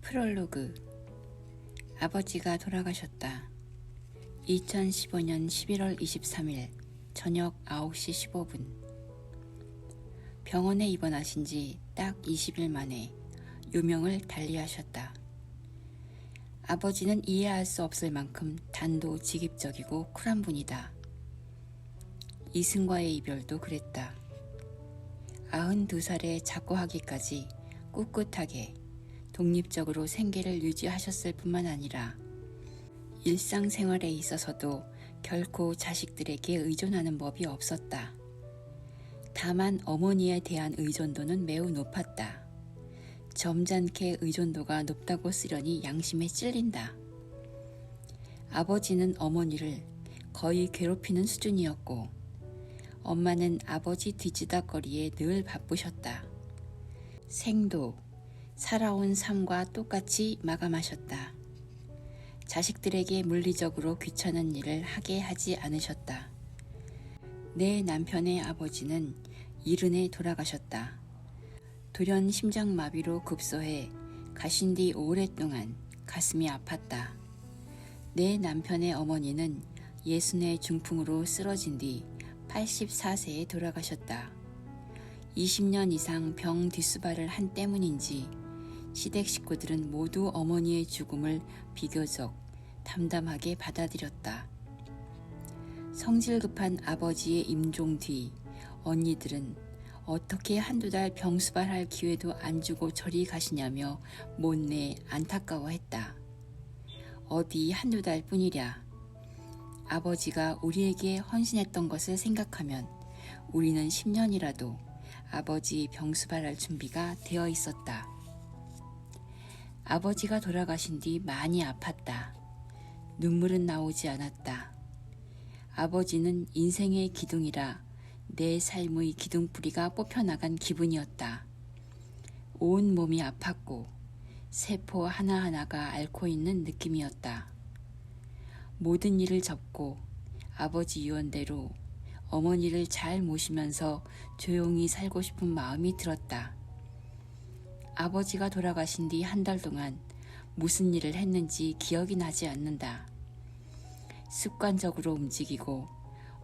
프롤로그. 아버지가 돌아가셨다. 2015년 11월 23일 저녁 9시 15분. 병원에 입원하신 지 딱 20일 만에 요명을 달리하셨다. 아버지는 이해할 수 없을 만큼 단도직입적이고 쿨한 분이다. 이승과의 이별도 그랬다. 92살에 작고하기까지 꿋꿋하게 독립적으로 생계를 유지하셨을 뿐만 아니라 일상생활에 있어서도 결코 자식들에게 의존하는 법이 없었다. 다만 어머니에 대한 의존도는 매우 높았다. 점잖게 의존도가 높다고 쓰려니 양심에 찔린다. 아버지는 어머니를 거의 괴롭히는 수준이었고 엄마는 아버지 뒤지다거리에 늘 바쁘셨다. 생도 살아온 삶과 똑같이 마감하셨다. 자식들에게 물리적으로 귀찮은 일을 하게 하지 않으셨다. 내 남편의 아버지는 70에 돌아가셨다. 돌연 심장마비로 급소해 가신 뒤 오랫동안 가슴이 아팠다. 내 남편의 어머니는 60의 중풍으로 쓰러진 뒤 84세에 돌아가셨다. 20년 이상 병 뒷수발을 한 때문인지 시댁 식구들은 모두 어머니의 죽음을 비교적 담담하게 받아들였다. 성질 급한 아버지의 임종 뒤 언니들은 어떻게 한두 달 병수발할 기회도 안 주고 저리 가시냐며 못내 안타까워했다. 어디 한두 달 뿐이랴. 아버지가 우리에게 헌신했던 것을 생각하면 우리는 10년이라도 아버지 병수발할 준비가 되어 있었다. 아버지가 돌아가신 뒤 많이 아팠다. 눈물은 나오지 않았다. 아버지는 인생의 기둥이라 내 삶의 기둥뿌리가 뽑혀나간 기분이었다. 온 몸이 아팠고 세포 하나하나가 앓고 있는 느낌이었다. 모든 일을 접고 아버지 유언대로 어머니를 잘 모시면서 조용히 살고 싶은 마음이 들었다. 아버지가 돌아가신 뒤 한 달 동안 무슨 일을 했는지 기억이 나지 않는다. 습관적으로 움직이고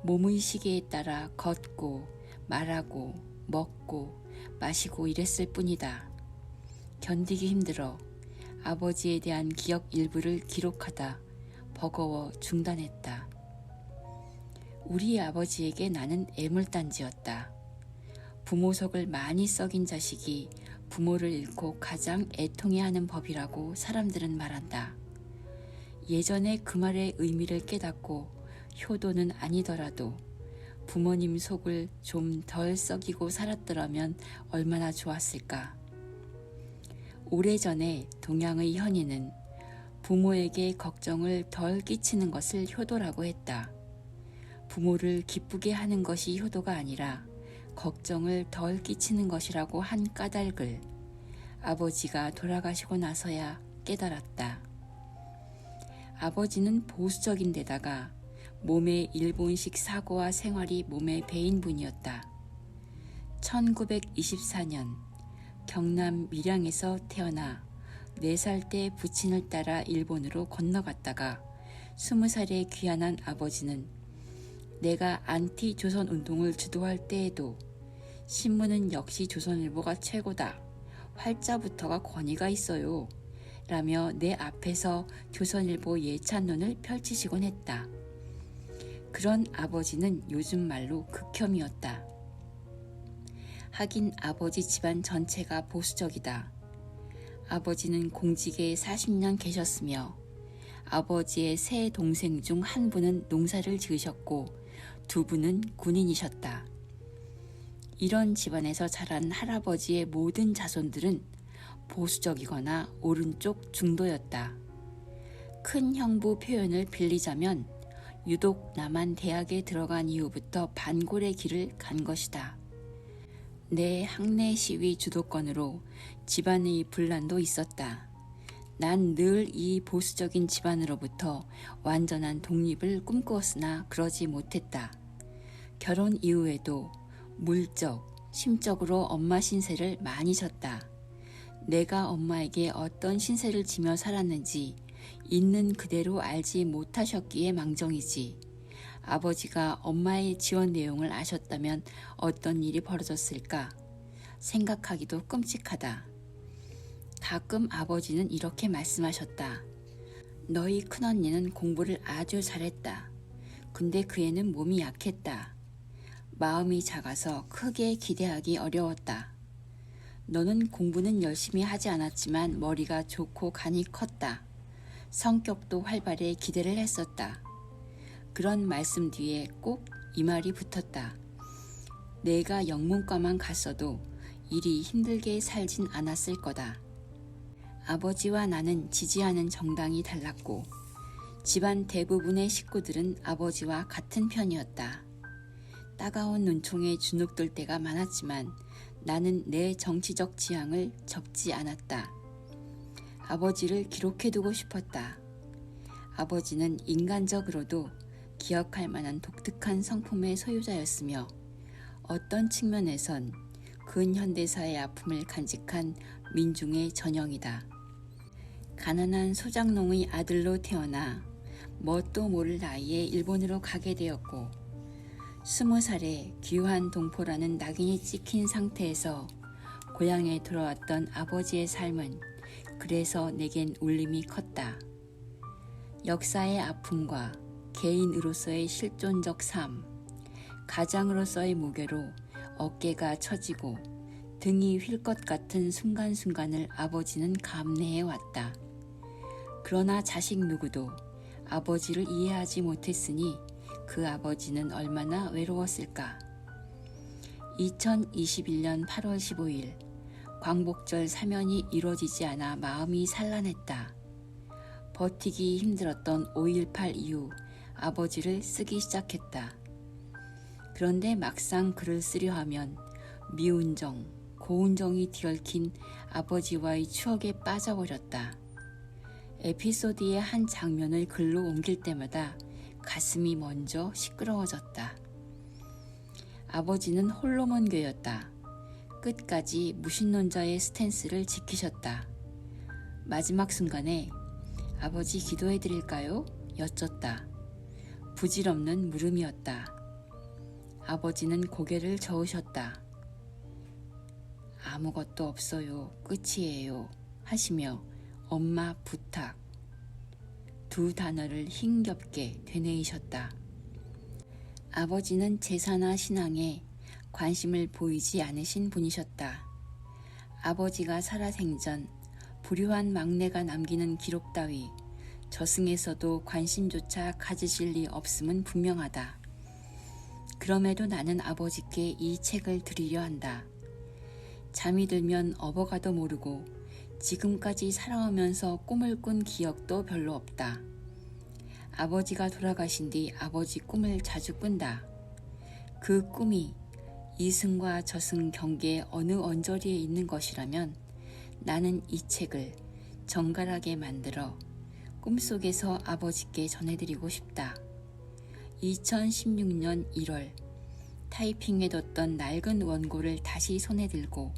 몸의 시계에 따라 걷고 말하고 먹고 마시고 이랬을 뿐이다. 견디기 힘들어 아버지에 대한 기억 일부를 기록하다 버거워 중단했다. 우리 아버지에게 나는 애물단지였다. 부모 속을 많이 썩인 자식이 부모를 잃고 가장 애통해하는 법이라고 사람들은 말한다. 예전에 그 말의 의미를 깨닫고 효도는 아니더라도 부모님 속을 좀 덜 썩이고 살았더라면 얼마나 좋았을까. 오래전에 동양의 현인은 부모에게 걱정을 덜 끼치는 것을 효도라고 했다. 부모를 기쁘게 하는 것이 효도가 아니라 걱정을 덜 끼치는 것이라고 한 까닭을 아버지가 돌아가시고 나서야 깨달았다. 아버지는 보수적인 데다가 몸의 일본식 사고와 생활이 몸에 배인 분이었다. 1924년 경남 밀양에서 태어나 4살 때 부친을 따라 일본으로 건너갔다가 20살에 귀환한 아버지는 내가 안티 조선 운동을 주도할 때에도 신문은 역시 조선일보가 최고다. 활자부터가 권위가 있어요. 라며 내 앞에서 조선일보 예찬론을 펼치시곤 했다. 그런 아버지는 요즘 말로 극혐이었다. 하긴 아버지 집안 전체가 보수적이다. 아버지는 공직에 40년 계셨으며 아버지의 세 동생 중 한 분은 농사를 지으셨고 2분은 군인이셨다. 이런 집안에서 자란 할아버지의 모든 자손들은 보수적이거나 오른쪽 중도였다. 큰 형부 표현을 빌리자면 유독 나만 대학에 들어간 이후부터 반골의 길을 간 것이다. 내 학내 시위 주도권으로 집안의 분란도 있었다. 난 늘 이 보수적인 집안으로부터 완전한 독립을 꿈꾸었으나 그러지 못했다. 결혼 이후에도 물적, 심적으로 엄마 신세를 많이 졌다. 내가 엄마에게 어떤 신세를 지며 살았는지 있는 그대로 알지 못하셨기에 망정이지. 아버지가 엄마의 지원 내용을 아셨다면 어떤 일이 벌어졌을까? 생각하기도 끔찍하다. 가끔 아버지는 이렇게 말씀하셨다. 너희 큰언니는 공부를 아주 잘했다. 근데 그 애는 몸이 약했다. 마음이 작아서 크게 기대하기 어려웠다. 너는 공부는 열심히 하지 않았지만 머리가 좋고 간이 컸다. 성격도 활발해 기대를 했었다. 그런 말씀 뒤에 꼭 이 말이 붙었다. 내가 영문과만 갔어도 일이 힘들게 살진 않았을 거다. 아버지와 나는 지지하는 정당이 달랐고 집안 대부분의 식구들은 아버지와 같은 편이었다. 따가운 눈총에 주눅들 때가 많았지만 나는 내 정치적 지향을 접지 않았다. 아버지를 기록해두고 싶었다. 아버지는 인간적으로도 기억할 만한 독특한 성품의 소유자였으며 어떤 측면에선 근현대사의 아픔을 간직한 민중의 전형이다. 가난한 소장농의 아들로 태어나 뭣도 모를 나이에 일본으로 가게 되었고 20살에 귀환 동포라는 낙인이 찍힌 상태에서 고향에 돌아왔던 아버지의 삶은 그래서 내겐 울림이 컸다. 역사의 아픔과 개인으로서의 실존적 삶, 가장으로서의 무게로 어깨가 처지고 등이 휠 것 같은 순간순간을 아버지는 감내해 왔다. 그러나 자식 누구도 아버지를 이해하지 못했으니 그 아버지는 얼마나 외로웠을까. 2021년 8월 15일 광복절 사면이 이루어지지 않아 마음이 산란했다. 버티기 힘들었던 5.18 이후 아버지를 쓰기 시작했다. 그런데 막상 글을 쓰려 하면 미운 정, 고운 정이 뒤얽힌 아버지와의 추억에 빠져버렸다. 에피소드의 한 장면을 글로 옮길 때마다 가슴이 먼저 시끄러워졌다. 아버지는 홀로몬교였다. 끝까지 무신론자의 스탠스를 지키셨다. 마지막 순간에 아버지 기도해드릴까요? 여쭸다. 부질없는 물음이었다. 아버지는 고개를 저으셨다. 아무것도 없어요. 끝이에요. 하시며 엄마 부탁 두 단어를 힘겹게 되뇌이셨다. 아버지는 제사나 신앙에 관심을 보이지 않으신 분이셨다. 아버지가 살아생전 불효한 막내가 남기는 기록 따위 저승에서도 관심조차 가지실 리 없음은 분명하다. 그럼에도 나는 아버지께 이 책을 드리려 한다. 잠이 들면 업어가도 모르고 지금까지 살아오면서 꿈을 꾼 기억도 별로 없다. 아버지가 돌아가신 뒤 아버지 꿈을 자주 꾼다. 그 꿈이 이승과 저승 경계의 어느 언저리에 있는 것이라면 나는 이 책을 정갈하게 만들어 꿈속에서 아버지께 전해드리고 싶다. 2016년 1월 타이핑해뒀던 낡은 원고를 다시 손에 들고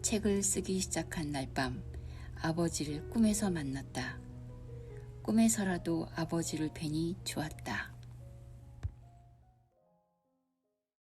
책을 쓰기 시작한 날 밤 아버지를 꿈에서 만났다. 꿈에서라도 아버지를 뵈니 좋았다.